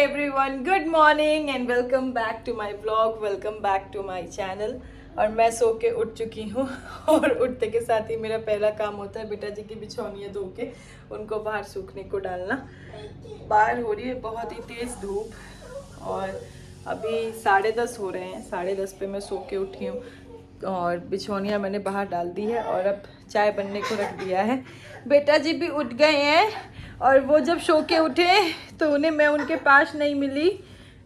Everyone, good morning and welcome back to my blog, welcome back to my channel. और मैं सो के उठ चुकी हूँ और उठते के साथ ही मेरा पहला काम होता है बेटा जी की बिछौनियाँ धो के उनको बाहर सूखने को डालना। बाहर हो रही है बहुत ही तेज़ धूप और अभी 10:30 हो रहे हैं। 10:30 पे मैं सो के उठी हूँ और बिछौनियाँ मैंने बाहर डाल दी है और अब चाय बनने को रख दिया है। बेटा जी भी उठ गए हैं और वो जब सो के उठे तो उन्हें मैं उनके पास नहीं मिली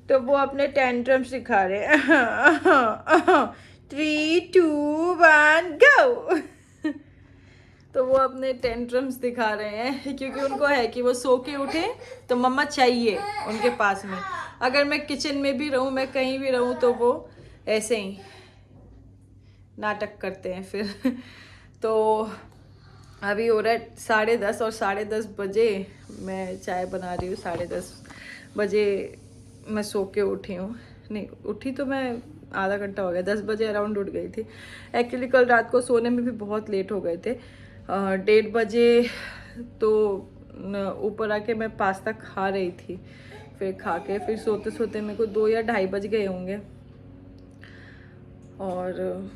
तो वो अपने टेंट्रम्स दिखा रहे हैं। 3, 2, 1 गो। तो वो अपने टेंट्रम्स दिखा रहे हैं क्योंकि उनको है कि वो सो के उठे तो मम्मा चाहिए उनके पास में। अगर मैं किचन में भी रहूँ, मैं कहीं भी रहूँ तो वो ऐसे ही नाटक करते हैं फिर। तो अभी हो रहा है 10:30 और 10:30 बजे मैं चाय बना रही हूँ। 10:30 बजे मैं सो के उठी हूँ। नहीं उठी तो मैं आधा घंटा हो गया, 10 बजे अराउंड उठ गई थी। एक्चुअली कल रात को सोने में भी बहुत लेट हो गए थे। 1:30 बजे तो ऊपर आके मैं पास्ता खा रही थी, फिर खा के फिर सोते सोते मेरे को 2 या 2:30 बज गए होंगे। और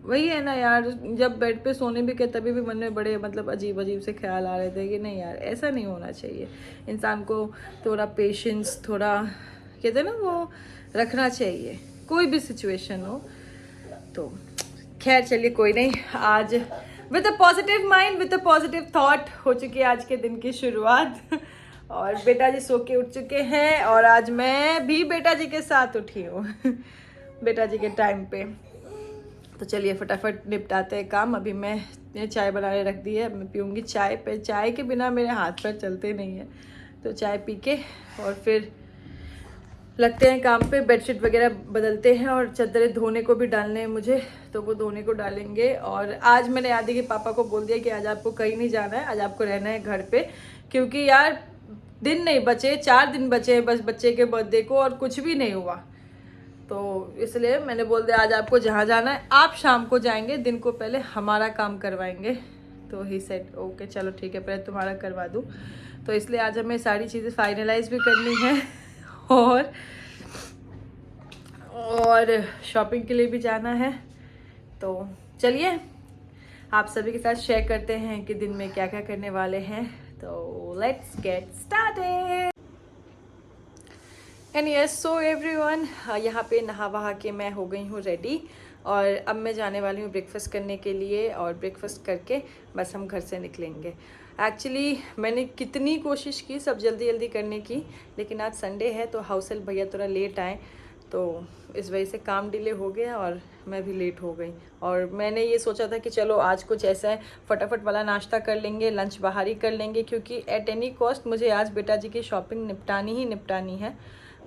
वही है ना यार, जब बेड पे सोने भी के तभी भी मन में बड़े मतलब अजीब अजीब से ख्याल आ रहे थे कि नहीं यार ऐसा नहीं होना चाहिए। इंसान को थोड़ा पेशेंस, थोड़ा कहते हैं ना वो रखना चाहिए कोई भी सिचुएशन हो। तो खैर चलिए कोई नहीं, आज with a positive mind, with a positive thought हो चुकी है आज के दिन की शुरुआत। और बेटा जी सो के उठ चुके हैं और आज मैं भी बेटा जी के साथ उठी हूँ बेटा जी के टाइम पे। तो चलिए फटाफट निपटाते हैं काम। अभी मैं चाय बनाने रख दी है, मैं पीऊँगी चाय। पे चाय के बिना मेरे हाथ पैर चलते नहीं है। तो चाय पी के और फिर लगते हैं काम पे। बेडशीट वगैरह बदलते हैं और चादरें धोने को भी डालने हैं मुझे, तो वो धोने को डालेंगे। और आज मैंने आदि के पापा को बोल दिया कि आज आपको कहीं नहीं जाना है, आज आपको रहना है घर पे, क्योंकि यार दिन नहीं बचे, 4 दिन बचे हैं बस बच्चे के बर्थडे को और कुछ भी नहीं हुआ। तो इसलिए मैंने बोल दिया आज आपको जहाँ जाना है आप शाम को जाएंगे, दिन को पहले हमारा काम करवाएंगे। तो ही सेड ओके चलो ठीक है, पहले तुम्हारा करवा दूँ। तो इसलिए आज हमें सारी चीज़ें फाइनलाइज भी करनी है और शॉपिंग के लिए भी जाना है। तो चलिए आप सभी के साथ शेयर करते हैं कि दिन में क्या क्या करने वाले हैं। तो let's get started. And yes so everyone, यहाँ पे नहा वहा के मैं हो गई हूँ रेडी और अब मैं जाने वाली हूँ ब्रेकफास्ट करने के लिए। और ब्रेकफास्ट करके बस हम घर से निकलेंगे। एक्चुअली मैंने कितनी कोशिश की सब जल्दी जल्दी करने की, लेकिन आज संडे है तो हाउस हेल्प भैया थोड़ा लेट आए तो इस वजह से काम डिले हो गया और मैं भी लेट हो गई। और मैंने ये सोचा था कि चलो आज कुछ ऐसा है फटाफट वाला नाश्ता कर लेंगे, लंच बाहर ही कर लेंगे, क्योंकि एट एनी कॉस्ट मुझे आज बेटा जी की शॉपिंग निपटानी ही निपटानी है।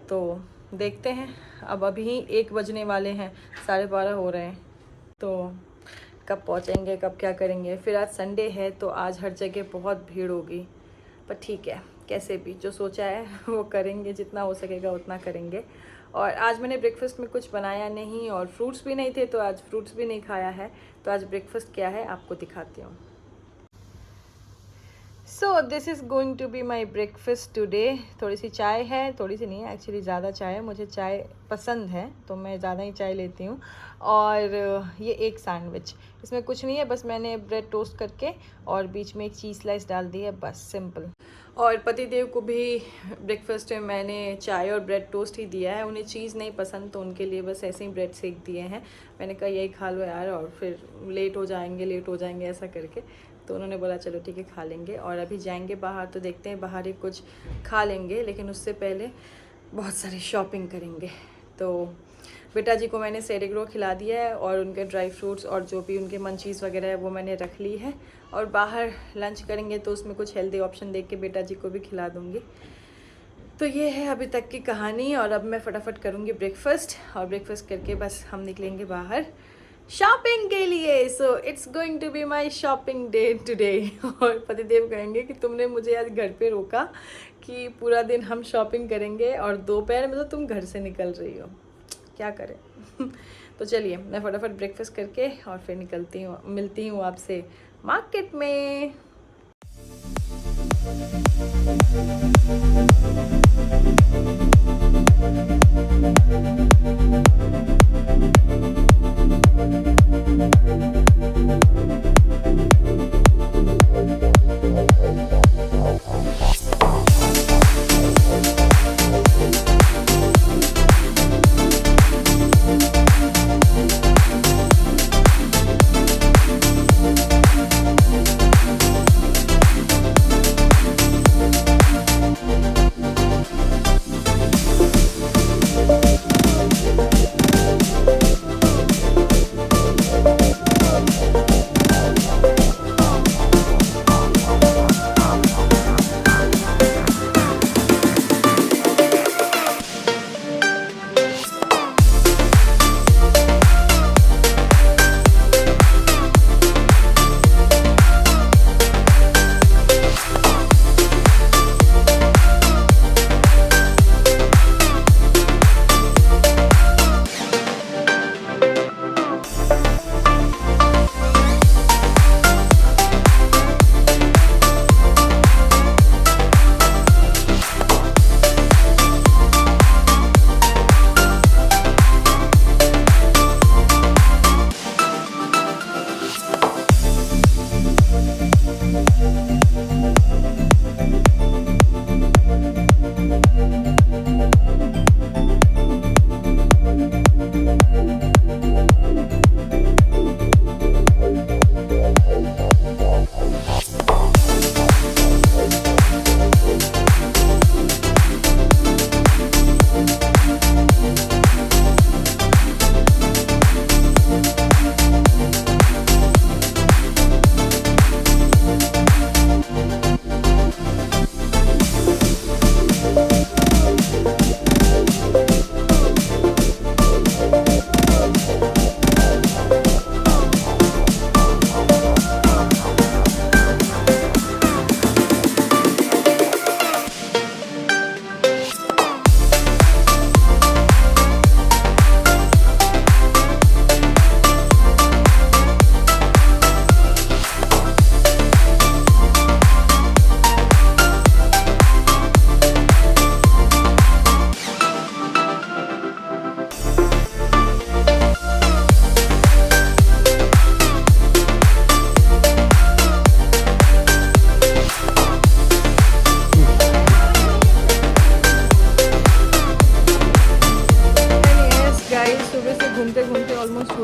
तो देखते हैं, अब अभी ही 1 बजने वाले हैं, 12:30 हो रहे हैं, तो कब पहुंचेंगे कब क्या करेंगे। फिर आज संडे है तो आज हर जगह बहुत भीड़ होगी, पर ठीक है कैसे भी जो सोचा है वो करेंगे, जितना हो सकेगा उतना करेंगे। और आज मैंने ब्रेकफास्ट में कुछ बनाया नहीं और फ्रूट्स भी नहीं थे तो आज फ्रूट्स भी नहीं खाया है। तो आज ब्रेकफास्ट क्या है आपको दिखाती हूँ। So this is going to be my breakfast today. थोड़ी सी चाय है, थोड़ी सी नहीं है एक्चुअली, ज़्यादा चाय है, मुझे चाय पसंद है तो मैं ज़्यादा ही चाय लेती हूँ। और ये एक सैंडविच, इसमें कुछ नहीं है, बस मैंने ब्रेड टोस्ट करके और बीच में एक चीज़ स्लाइस डाल दी है, बस सिंपल। और पतिदेव को भी ब्रेकफास्ट में मैंने चाय और ब्रेड टोस्ट ही दिया है, उन्हें चीज़ नहीं पसंद तो उनके लिए बस ऐसे ही ब्रेड सेक दिए हैं। मैंने कहा यही खा लो यार और फिर लेट हो जाएंगे ऐसा करके, तो उन्होंने बोला चलो ठीक है खा लेंगे। और अभी जाएंगे बाहर तो देखते हैं बाहर ही कुछ खा लेंगे, लेकिन उससे पहले बहुत सारी शॉपिंग करेंगे। तो बेटा जी को मैंने सेरेग्रो खिला दिया है और उनके ड्राई फ्रूट्स और जो भी उनके मंचीज़ वगैरह है वो मैंने रख ली है। और बाहर लंच करेंगे तो उसमें कुछ हेल्दी ऑप्शन देख के बेटा जी को भी खिला दूँगी। तो ये है अभी तक की कहानी। और अब मैं फटाफट करूँगी ब्रेकफास्ट और ब्रेकफास्ट करके बस हम निकलेंगे बाहर शॉपिंग के लिए। So it's going to be my shopping day today. और पतिदेव कहेंगे कि तुमने मुझे आज घर पे रोका कि पूरा दिन हम शॉपिंग करेंगे और दोपहर में तो तुम घर से निकल रही हो, क्या करें। तो चलिए मैं फटाफट ब्रेकफास्ट करके और फिर निकलती हूँ, मिलती हूँ आपसे मार्केट में।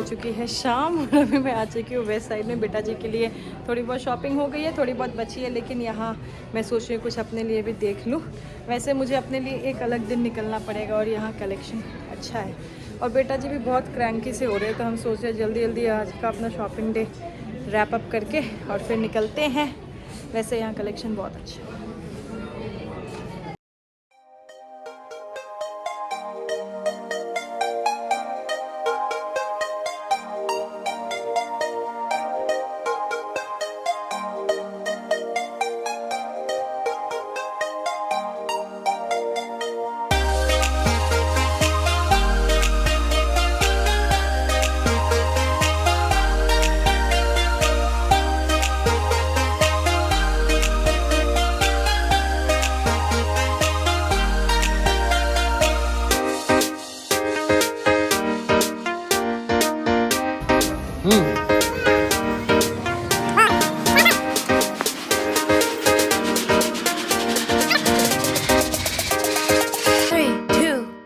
चुकी है शाम और अभी मैं आ चुकी हूँ वेस्ट साइड में। बेटा जी के लिए थोड़ी बहुत शॉपिंग हो गई है, थोड़ी बहुत बची है, लेकिन यहाँ मैं सोच रही हूँ कुछ अपने लिए भी देख लूँ। वैसे मुझे अपने लिए एक अलग दिन निकलना पड़ेगा और यहाँ कलेक्शन अच्छा है और बेटा जी भी बहुत क्रैंकी से हो रहे हैं, तो हम सोच रहे हैं जल्दी जल्दी आज का अपना शॉपिंग डे रैप अप करके और फिर निकलते हैं। वैसे यहाँ कलेक्शन बहुत अच्छा है।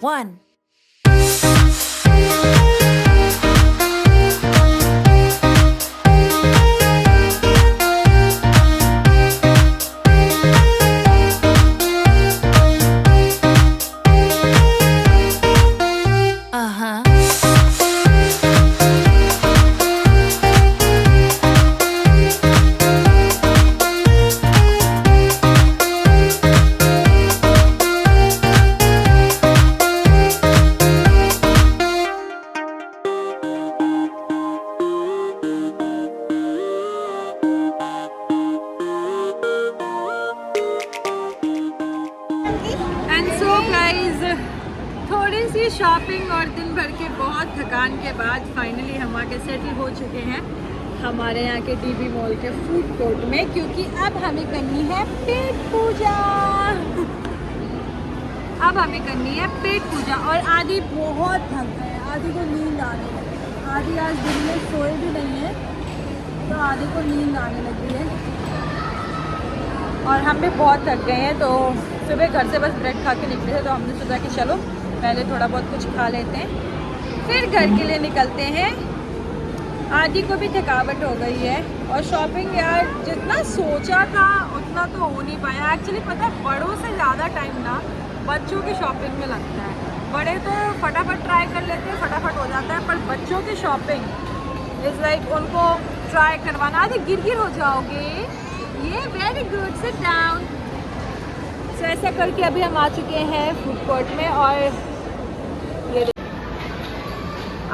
One. Uh-huh. And so guys, थोड़ी सी शॉपिंग और दिन भर के बहुत थकान के बाद फाइनली हम आके सेटल हो चुके हैं हमारे यहाँ के टीबी मॉल के फूड कोर्ट में, क्योंकि अब हमें करनी है पेट पूजा। अब हमें करनी है पेट पूजा और आदि बहुत थक गए, आदि को नींद आने लगी। आदि आज दिन में सोए भी नहीं है, तो आदि को नींद आने लगी है और हम भी बहुत थक गए हैं। तो सुबह घर से बस ब्रेड खा के निकले थे, तो हमने सोचा कि चलो पहले थोड़ा बहुत कुछ खा लेते हैं, फिर घर के लिए निकलते हैं। आदि को भी थकावट हो गई है और शॉपिंग यार जितना सोचा था उतना तो हो नहीं पाया। एक्चुअली पता है, बड़ों से ज़्यादा टाइम ना बच्चों की शॉपिंग में लगता है। बड़े तो फटाफट ट्राई कर लेते हैं, फटाफट हो जाता है, पर बच्चों की शॉपिंग इज़ लाइक उनको ट्राई करवाना। आदि गिर हो जाओगे, ये वेरी गुड, सिट डाउन। तो ऐसा करके अभी हम आ चुके हैं फूड कोर्ट में और ये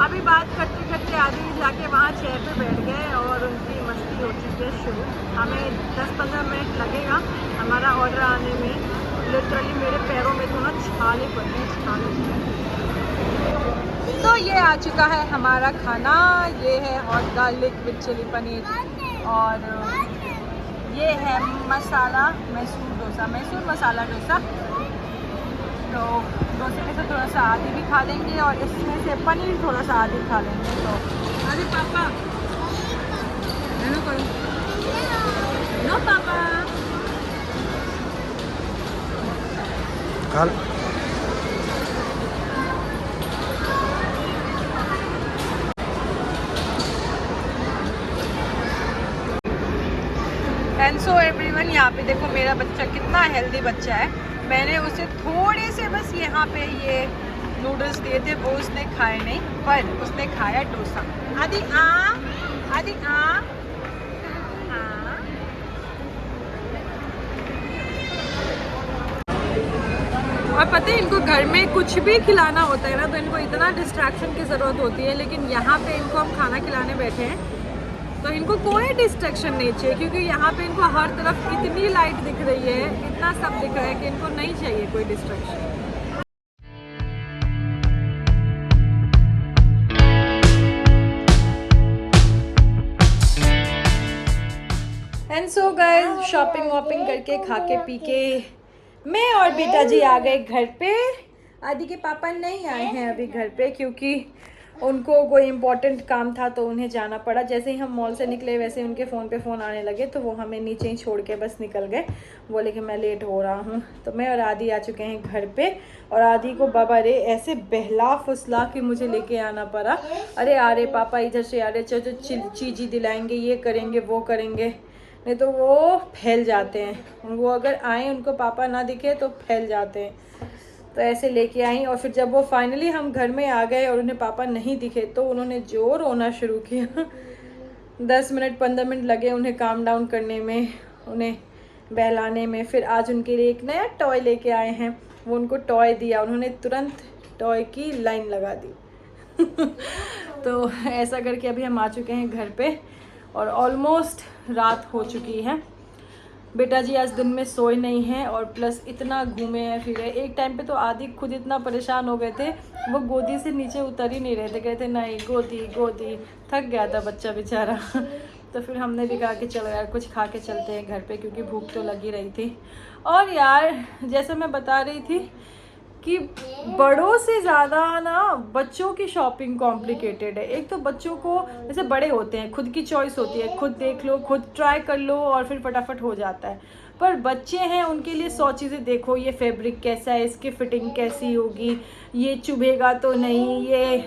अभी बात करते करते आदि जाके वहाँ चेयर पे बैठ गए और उनकी मस्ती हो चुकी है शुरू। हमें 10-15 मिनट लगेगा हमारा ऑर्डर आने में। लिटरली मेरे पैरों में तो ना छाले पड़ गए, छाले। तो ये आ चुका है हमारा खाना, ये है hot garlic with chilli paneer और ये है मसाला मैसूर मसाला डोसा। तो डोसे में से थोड़ा सा आदि भी खा लेंगे और इसमें से पनीर थोड़ा सा आदि खा लेंगे। तो अरे पापा हेलो करो, नो पापा खा। एंड सो एवरीवन, यहाँ पे देखो मेरा बच्चा कितना हेल्दी बच्चा है। मैंने उसे थोड़े से बस यहाँ पे ये नूडल्स दिए थे, वो उसने खाए नहीं, पर उसने खाया डोसा। आदि आ, आदि आ, हाँ। और पता है इनको घर में कुछ भी खिलाना होता है ना, तो इनको इतना डिस्ट्रैक्शन की ज़रूरत होती है, लेकिन यहाँ पे इनको हम खाना खिलाने बैठे हैं तो इनको कोई डिस्ट्रैक्शन नहीं चाहिए, क्योंकि यहाँ पे इनको हर तरफ इतनी लाइट दिख रही है, इतना सब दिख रहा है कि इनको नहीं चाहिए कोई distraction. And so guys, shopping वॉपिंग करके खा के पी के मैं और बेटा जी आ गए घर पे। आदि के पापा नहीं आए हैं अभी घर पे, क्योंकि उनको कोई इम्पोर्टेंट काम था तो उन्हें जाना पड़ा। जैसे ही हम मॉल से निकले वैसे ही उनके फ़ोन पे फ़ोन आने लगे, तो वो हमें नीचे ही छोड़ के बस निकल गए। बोले कि मैं लेट हो रहा हूँ। तो मैं और आदि आ चुके हैं घर पे, और आदि को बाबा रे ऐसे बहला फुसला के मुझे लेके आना पड़ा। अरे आ रहे पापा, इधर से आ रहे, चलो चीज़ी दिलाएंगे, ये करेंगे वो करेंगे, नहीं तो वो फैल जाते हैं। वो अगर आए उनको पापा ना दिखे तो फैल जाते हैं। तो ऐसे लेके आई, और फिर जब वो फाइनली हम घर में आ गए और उन्हें पापा नहीं दिखे तो उन्होंने जोर रोना शुरू किया। 10 मिनट 15 मिनट लगे उन्हें काम डाउन करने में, उन्हें बहलाने में। फिर आज उनके लिए एक नया टॉय लेके आए हैं, वो उनको टॉय दिया, उन्होंने तुरंत टॉय की लाइन लगा दी। तो ऐसा करके अभी हम आ चुके हैं घर पे, और ऑलमोस्ट रात हो चुकी है। बेटा जी आज दिन में सोए नहीं हैं, और प्लस इतना घूमे हैं फिरे। एक टाइम पे तो आदि खुद इतना परेशान हो गए थे, वो गोदी से नीचे उतर ही नहीं रहे थे, कहते नहीं गोदी गोदी, थक गया था बच्चा बेचारा। तो फिर हमने भी कहा कि चलो यार कुछ खा के चलते हैं घर पे, क्योंकि भूख तो लगी रही थी। और यार जैसे मैं बता रही थी कि बड़ों से ज़्यादा ना बच्चों की शॉपिंग कॉम्प्लिकेटेड है। एक तो बच्चों को, जैसे बड़े होते हैं खुद की चॉइस होती है, खुद देख लो, खुद ट्राई कर लो और फिर फटाफट हो जाता है। पर बच्चे हैं, उनके लिए 100 चीज़ें देखो, ये फैब्रिक कैसा है, इसकी फिटिंग कैसी होगी, ये चुभेगा तो नहीं, ये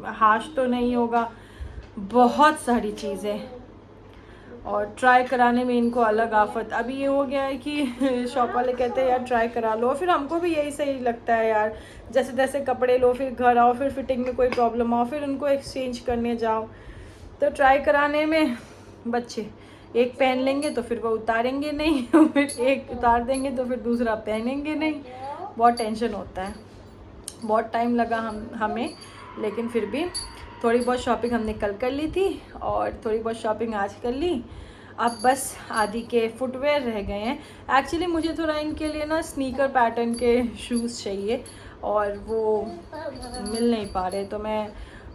हाश तो नहीं होगा, बहुत सारी चीज़ें, और ट्राई कराने में इनको अलग आफत। अभी ये हो गया है कि शॉप वाले कहते हैं यार ट्राई करा लो, फिर हमको भी यही सही लगता है यार, जैसे तैसे कपड़े लो, फिर घर आओ, फिर फिटिंग में कोई प्रॉब्लम आओ, फिर उनको एक्सचेंज करने जाओ। तो ट्राई कराने में बच्चे एक पहन लेंगे तो फिर वो उतारेंगे नहीं, फिर एक उतार देंगे तो फिर दूसरा पहनेंगे नहीं, बहुत टेंशन होता है। बहुत टाइम लगा हमें, लेकिन फिर भी थोड़ी बहुत शॉपिंग हमने कल कर ली थी, और थोड़ी बहुत शॉपिंग आज कर ली। अब बस आदि के फुटवेयर रह गए हैं। एक्चुअली मुझे थोड़ा इनके लिए ना स्नीकर पैटर्न के शूज़ चाहिए, और वो मिल नहीं पा रहे। तो मैं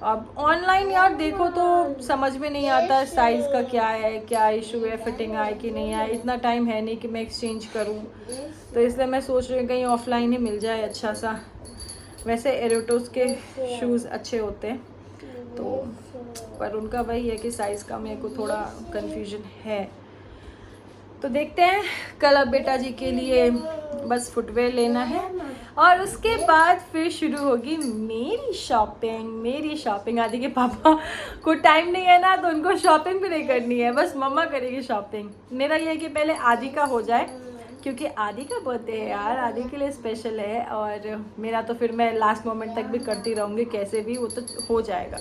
अब ऑनलाइन यार देखो तो समझ में नहीं आता साइज़ का क्या है, क्या इशू है, फिटिंग आए कि नहीं आए। इतना टाइम है नहीं कि मैं एक्सचेंज करूं, तो इसलिए मैं सोच रही हूँ कहीं ऑफलाइन ही मिल जाए अच्छा सा। वैसे एरोटोस के शूज़ अच्छे होते हैं, तो पर उनका वही है कि साइज़ का मेरे को थोड़ा कन्फ्यूजन है। तो देखते हैं, कल अब बेटा जी के लिए बस फुटवेयर लेना है, और उसके बाद फिर शुरू होगी मेरी शॉपिंग। आदि के पापा को टाइम नहीं है ना, तो उनको शॉपिंग भी नहीं करनी है, बस मम्मा करेगी शॉपिंग। मेरा ये है कि पहले आदि का हो जाए, क्योंकि आदि का बर्थडे है यार, आदि के लिए स्पेशल है। और मेरा तो फिर मैं लास्ट मोमेंट तक भी करती रहूँगी, कैसे भी वो तो हो जाएगा।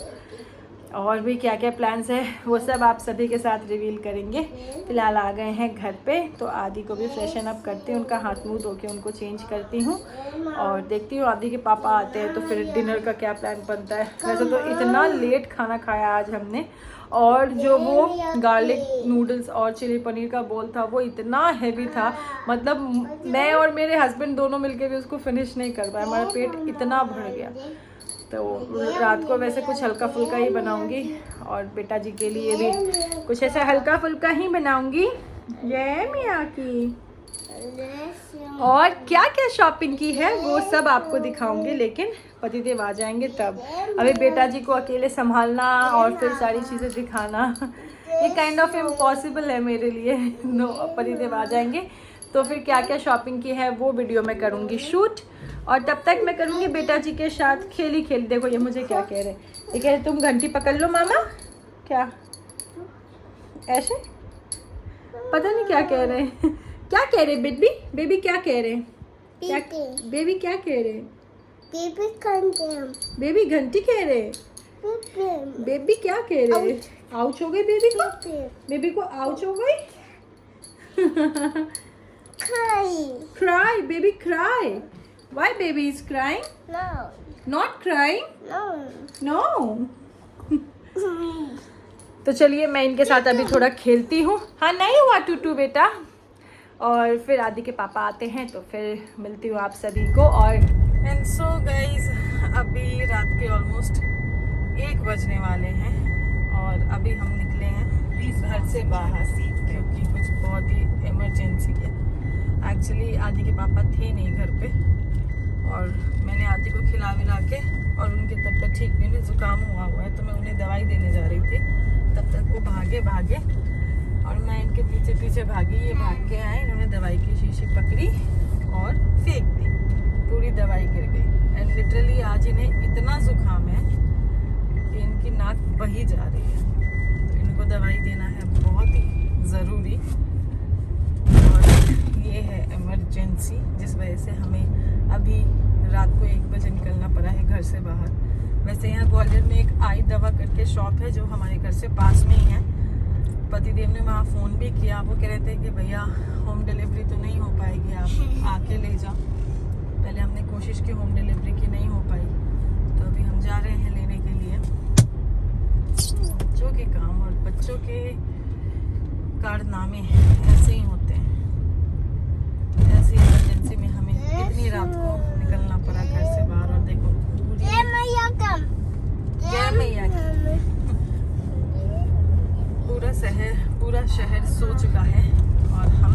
और भी क्या क्या प्लान्स है वो सब आप सभी के साथ रिवील करेंगे। फ़िलहाल आ गए हैं घर पे, तो आदि को भी फ्रेशन अप करती हूँ, उनका हाथ मुँह धो के उनको चेंज करती हूँ, और देखती हूँ आदि के पापा आते हैं तो फिर डिनर का क्या प्लान बनता है। वैसे तो इतना लेट खाना खाया आज हमने, और जो वो गार्लिक नूडल्स और चिली पनीर का बोल था वो इतना हैवी था, मतलब मैं और मेरे हस्बैंड दोनों मिलके भी उसको फिनिश नहीं कर पाए, हमारा पेट इतना भर गया। तो रात को वैसे कुछ हल्का फुल्का ही बनाऊंगी, और बेटा जी के लिए भी कुछ ऐसा हल्का फुल्का ही बनाऊंगी। ये मियाँ की और क्या क्या शॉपिंग की है वो सब आपको दिखाऊंगी, लेकिन पतिदेव आ जाएंगे तब। अभी बेटा जी को अकेले संभालना और फिर सारी चीज़ें दिखाना ये काइंड ऑफ इम्पॉसिबल है मेरे लिए। नो, पतिदेव आ जाएंगे तो फिर क्या क्या शॉपिंग की है वो वीडियो में करूँगी शूट, और तब तक मैं करूँगी बेटा जी के साथ खेली। देखो ये मुझे क्या कह रहे हैं, ये कह रहे तुम घंटी पकड़ लो मामा, क्या ऐसे पता नहीं क्या कह रहे हैं। क्या कह रहे बेबी क्या कह रहे हैं, बेबी क्या कह रहे हैं, बेबी घंटी कह रहे हैं, बेबी क्या कह रहे हैं, आउच हो गई बेबी को आउच हो गई। cry baby cry, why baby is crying, not crying, no। तो चलिए मैं इनके साथ अभी थोड़ा खेलती हूँ। हाँ नहीं हुआ टूटू बेटा, और फिर आदि के पापा आते हैं तो फिर मिलती हूँ आप सभी को। और एंड सो गाइज अभी रात के ऑलमोस्ट 1 बजने वाले हैं, और अभी हम निकले हैं घर से बाहर क्योंकि कुछ बहुत ही इमरजेंसी है। एक्चुअली आदि के पापा थे नहीं घर पे, और मैंने आदि को खिला विला के, और उनकी तबीयत ठीक नहीं है, जुकाम हुआ है, तो मैं उन्हें दवाई देने जा रही थी। तब तक वो भागे और मैं इनके पीछे भागी। ये भाग के आए, इन्होंने दवाई की शीशी पकड़ी और फेंक दी, पूरी दवाई गिर गई। एंड लिटरली आज इन्हें इतना जुकाम है कि इनकी नाक बही जा रही है, तो इनको दवाई देना है बहुत ही ज़रूरी। और ये है इमरजेंसी, जिस वजह से हमें अभी रात को 1 बजे निकलना पड़ा है घर से बाहर। वैसे यहाँ ग्वालियर में एक आई दवा करके शॉप है जो हमारे घर से पास में ही है। पतिदेव ने वहाँ फ़ोन भी किया, वो कह रहे थे कि भैया होम डिलीवरी तो नहीं हो पाएगी, आप आके ले जाओ। पहले हमने कोशिश की होम डिलीवरी की, नहीं हो पाई, तो अभी हम जा रहे हैं लेने के लिए। बच्चों के काम और बच्चों के कारनामे ऐसे ही होते हैं। ऐसी इमरजेंसी में हमें इतनी रात को निकलना पड़ा घर से बाहर। और देखो जय मैया पूरा शहर सो चुका है और हम